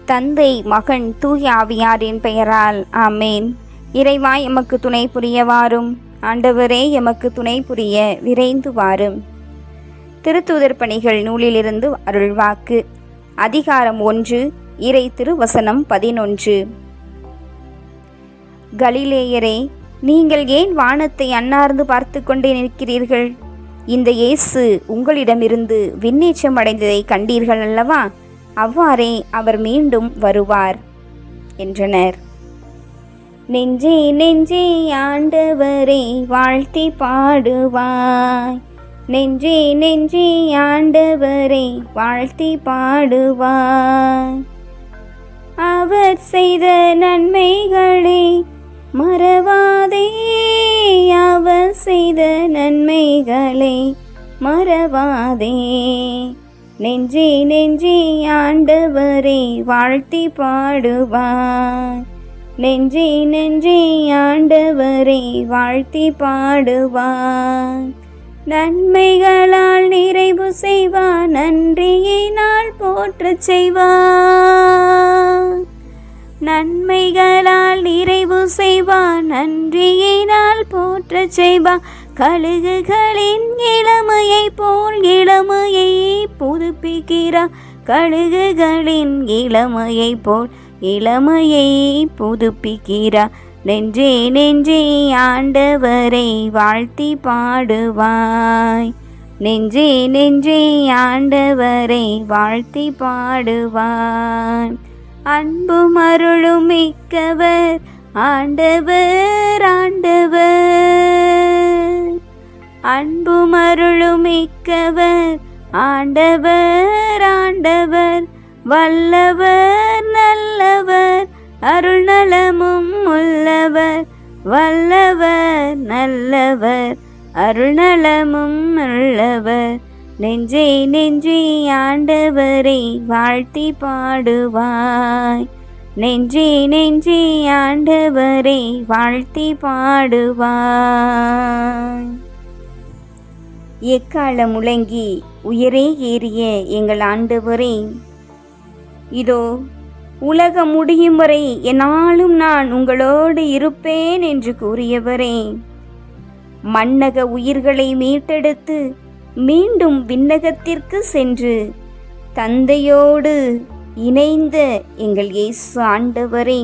தந்தை, மகன், தூய ஆவியாரின் பெயரால் ஆமேன். இறைவா, எமக்கு துணை புரிய வாரும். ஆண்டவரே, எமக்கு துணை புரிய விரைந்து வாரும். திருத்தூதர் பணிகள் நூலிலிருந்து அருள்வாக்கு. அதிகாரம் 1, இறை திருவசனம் 11. கலிலேயரே, நீங்கள் ஏன் வானத்தை அன்னார்ந்து பார்த்து கொண்டே நிற்கிறீர்கள்? இந்த இயேசு உங்களிடமிருந்து விண்ணேற்றம் அடைந்ததை கண்டீர்கள் அல்லவா? அவ்வாறே அவர் மீண்டும் வருவார் என்றனர். நெஞ்சே நெஞ்சே ஆண்டவரை வாழ்த்தி பாடுவாய், நெஞ்சே நெஞ்சே ஆண்டவரை வாழ்த்தி பாடுவாய். அவர் செய்த நன்மைகளை மறவாதே, அவர் செய்த நன்மைகளை மறவாதே. நெஞ்சே நெஞ்சே ஆண்டவரை வாழ்த்தி பாடுவாய், நெஞ்சே நெஞ்சே ஆண்டவரை வாழ்த்தி பாடுவாய். நன்மைகளால் நிறைவு செய்வார், நன்றியினால் போற்றச் செய்வார். நன்மைகளால் நிறைவு செய்வார், நன்றியினால் போற்றச் செய்வார். கழுகுகளின் இளமையை போல் இளமையை புதுப்பிக்கிறார், கழுகுகளின் இளமையை போல் இளமையை புதுப்பிக்கிறார். நெஞ்சே நெஞ்சே ஆண்டவரை வாழ்த்தி பாடுவாய், நெஞ்சே நெஞ்சே ஆண்டவரை வாழ்த்தி பாடுவாய். அன்பும் அருளும் மிக்கவர் ஆண்டவர், ஆண்டவர். அன்பும் அருளும் மிக்கவர் ஆண்டவர், ஆண்டவர். வல்லவர் நல்லவர், அருள் நலமும் உள்ளவர். வல்லவர் நல்லவர், அருள் நலமும் உள்ளவர். நெஞ்சே நெஞ்சே ஆண்டவரை வாழ்த்தி பாடுவாய், நெஞ்சே நெஞ்சே ஆண்டவரை வாழ்த்தி பாடுவாய். எக்காலம் முழங்கி உயரே ஏறிய எங்கள் ஆண்டவரே, இதோ உலகம் முடியும் வரை என்னாலும் நான் உங்களோடு இருப்பேன் என்று கூறியவரே, மண்ணக உயிர்களை மீட்டெடுத்து மீண்டும் விண்ணகத்திற்கு சென்று தந்தையோடு இணைந்த எங்கள் இயேசு ஆண்டவரே,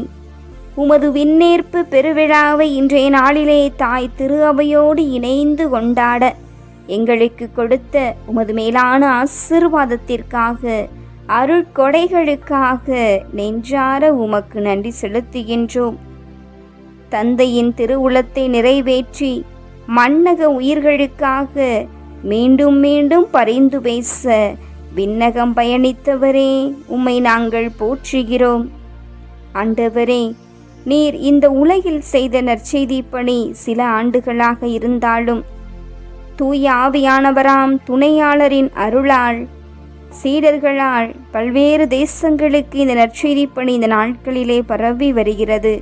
உமது விண்ணேற்பு பெருவிழாவை இன்றைய நாளிலே தாய் திரு அவையோடு இணைந்து கொண்டாட எங்களுக்கு கொடுத்த உமது மேலான ஆசீர்வாதத்திற்காக, அருட்கொடைகளுக்காக நெஞ்சார உமக்கு நன்றி செலுத்துகின்றோம். தந்தையின் திருவுளத்தை நிறைவேற்றி மண்ணக உயிர்களுக்காக மீண்டும் மீண்டும் பரிந்து பேச விண்ணகம் பயணித்தவரே, உம்மை நாங்கள் போற்றுகிறோம். ஆண்டவரே, நீர் இந்த உலகில் செய்த நற்செய்தி பணி சில ஆண்டுகளாக இருந்தாலும் தூய ஆவியானவராம் துணையாளரின் அருளால் சீடர்களால் பல்வேறு தேசங்களுக்கு இந்த நற்செய்தி பணி இந்த நாட்களிலே பரவி வருகிறது.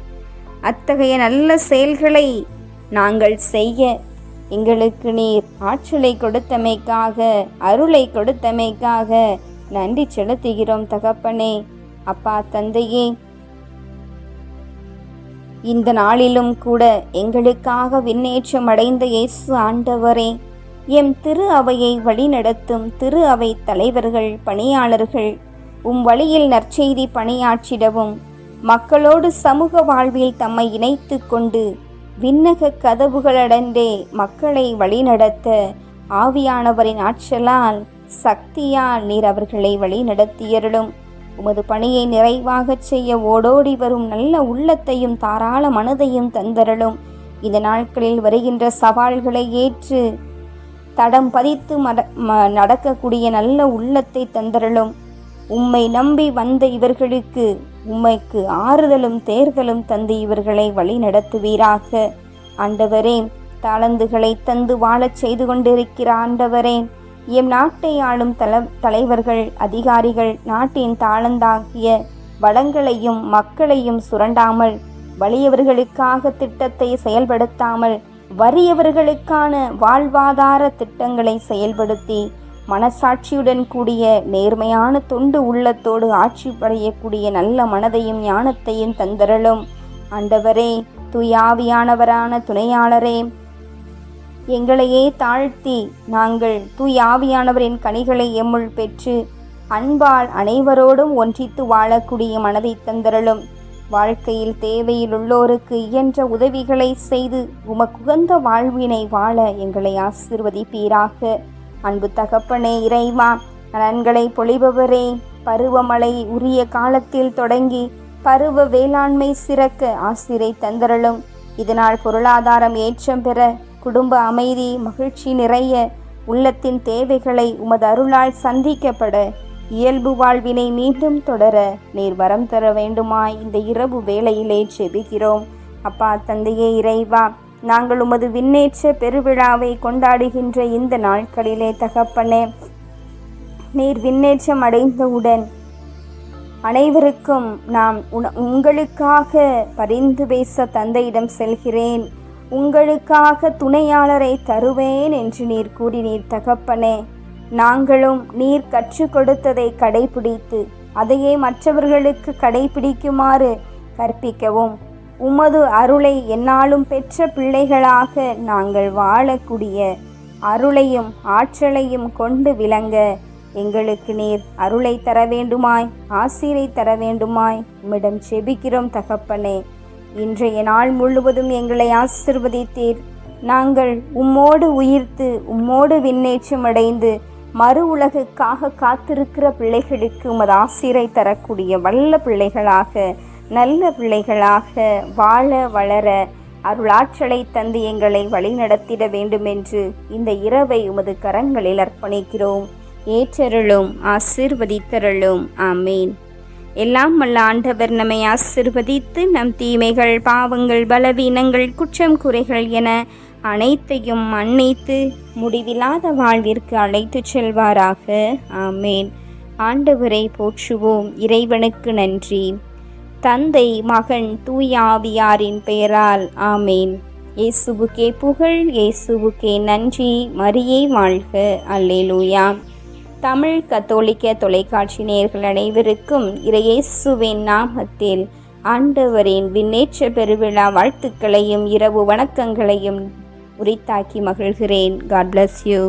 அத்தகைய நல்ல செயல்களை நாங்கள் செய்ய எங்களுக்கு நீர் ஆற்றலை கொடுத்தமைக்காக, அருளை கொடுத்தமைக்காக நன்றி செலுத்துகிறோம் தகப்பனே. அப்பா தந்தையே, இந்த நாளிலும் கூட எங்களுக்காக விண்ணேற்றம் அடைந்த இயேசு ஆண்டவரே, எம் திரு அவையை வழிநடத்தும் திரு அவை தலைவர்கள், பணியாளர்கள் உம் வழியில் நற்செய்தி பணியாற்றிடவும், மக்களோடு சமூக வாழ்வில் தம்மை இணைத்து கொண்டு விண்ணக கதவுகளடண்டே மக்களை வழிநடத்த ஆவியானவரின் ஆற்றலால், சக்தியால் நீர் அவர்களை வழிநடத்தியருளும். உமது பணியை நிறைவாகச் செய்ய ஓடோடி வரும் நல்ல உள்ளத்தையும் தாராள மனதையும் தந்தருளும். இந்த நாட்களில் வருகின்ற சவால்களை ஏற்று தடம் பதித்து நடக்கக்கூடிய நல்ல உள்ளத்தை தந்தருளும். உம்மை நம்பி வந்த இவர்களுக்கு உம்மைக்கு ஆறுதலும் தேர்தலும் தந்து இவர்களை வழி நடத்துவீராக. ஆண்டவரே, தாளந்துகளை தந்து வாழச் செய்து கொண்டிருக்கிற ஆண்டவரே, எம் நாட்டை ஆளும் தலைவர்கள், அதிகாரிகள் நாட்டின் தாளந்தாகிய வளங்களையும் மக்களையும் சுரண்டாமல், வலியவர்களுக்காக திட்டத்தை செயல்படுத்தாமல், வறியவர்களுக்கான வாழ்வாதார திட்டங்களை செயல்படுத்தி மனசாட்சியுடன் கூடிய நேர்மையான தொண்டு உள்ளத்தோடு ஆட்சி படையக்கூடிய நல்ல மனதையும் ஞானத்தையும் தந்தரலும். ஆண்டவரே, தூயாவியானவரான துணையாளரே, எங்களையே தாழ்த்தி நாங்கள் தூயாவியானவரின் கனிகளை எம்முள் பெற்று அன்பால் அனைவரோடும் ஒன்றித்து வாழக்கூடிய மனதை தந்தரலும். வாழ்க்கையில் தேவையில் உள்ளோருக்கு இயன்ற உதவிகளை செய்து உமக்குகந்த வாழ்வினை வாழ எங்களை ஆசீர்வதிப்பீராக. அன்பு தகப்பனே, இறைவா, நலன்களை பொழிபவரே, பருவமழை உரிய காலத்தில் தொடங்கி பருவ வேளாண்மை சிறக்க ஆசிரை தந்தரலும். இதனால் பொருளாதாரம் ஏற்றம் பெற, குடும்ப அமைதி மகிழ்ச்சி நிறைய, உள்ளத்தின் தேவைகளை உமது அருளால் சந்திக்கப்பட, இயல்பு வாழ்வினை மீண்டும் தொடர நீர் வரம் தர வேண்டுமாய் இந்த இரவு வேளையிலே ஜெபிக்கிறோம். அப்பா தந்தையே இறைவா, நாங்கள் உமது விண்ணேற்ற பெருவிழாவை கொண்டாடுகின்ற இந்த நாட்களிலே தகப்பனே, நீர் விண்ணேற்றம் அடைந்தவுடன் அனைவருக்கும் நாம் உங்களுக்காக பரிந்து பேச தந்தையிடம் செல்கிறேன், உங்களுக்காக துணையாளரை தருவேன் என்று நீர் கூறினீர் தகப்பனே. நாங்களும் நீர் கற்றுக் கொடுத்ததை கடைபிடித்து அதையே மற்றவர்களுக்கு கடைபிடிக்குமாறு கற்பிக்கவும், உமது அருளை எந்நாளும் பெற்ற பிள்ளைகளாக நாங்கள் வாழக்கூடிய அருளையும் ஆற்றலையும் கொண்டு விளங்க எங்களுக்கு நீர் அருளை தர வேண்டுமாய், ஆசீரை தர வேண்டுமாய் உம்மிடம் செபிக்கிறோம் தகப்பனே. இன்றைய நாள் முழுவதும் எங்களை ஆசிர்வதித்தீர். நாங்கள் உம்மோடு உயிர்த்து உம்மோடு விண்ணேற்றம் அடைந்து மறு உலகுக்காக காத்திருக்கிற பிள்ளைகளுக்கு உமது ஆசீரை தரக்கூடிய வல்ல பிள்ளைகளாக, நல்ல பிள்ளைகளாக வாழ வளர அருளாற்றலை தந்து எங்களை வழிநடத்திட வேண்டுமென்று இந்த இரவை உமது கரங்களில் அர்ப்பணிக்கிறோம். ஏற்றருளும், ஆசீர்வதித்தருளும். ஆமீன். எல்லாம் வல்ல ஆண்டவர் நம்மை ஆசீர்வதித்து நம் தீமைகள், பாவங்கள், பலவீனங்கள், குற்றம் குறைகள் என அனைத்தையும் மன்னித்து முடிவில்லாத வாழ்விற்கு அழைத்துச் செல்வாராக. ஆமேன். ஆண்டவரை போற்றுவோம். இறைவனுக்கு நன்றி. தந்தை, மகன், தூய ஆவியாரின் பெயரால். ஆமேன். இயேசுவுக்கே புகழ், இயேசுவுக்கே நன்றி. மரியே வாழ்க. அல்லேலூயா. தமிழ் கத்தோலிக்க தொலைக்காட்சி நேயர்கள் அனைவருக்கும் இறையேசுவின் நாமத்தில் ஆண்டவரின் விண்ணேற்ற பெருவிழா வாழ்த்துக்களையும் இரவு வணக்கங்களையும் உரித்தாக்கி மகிழ்கிறேன். God bless you.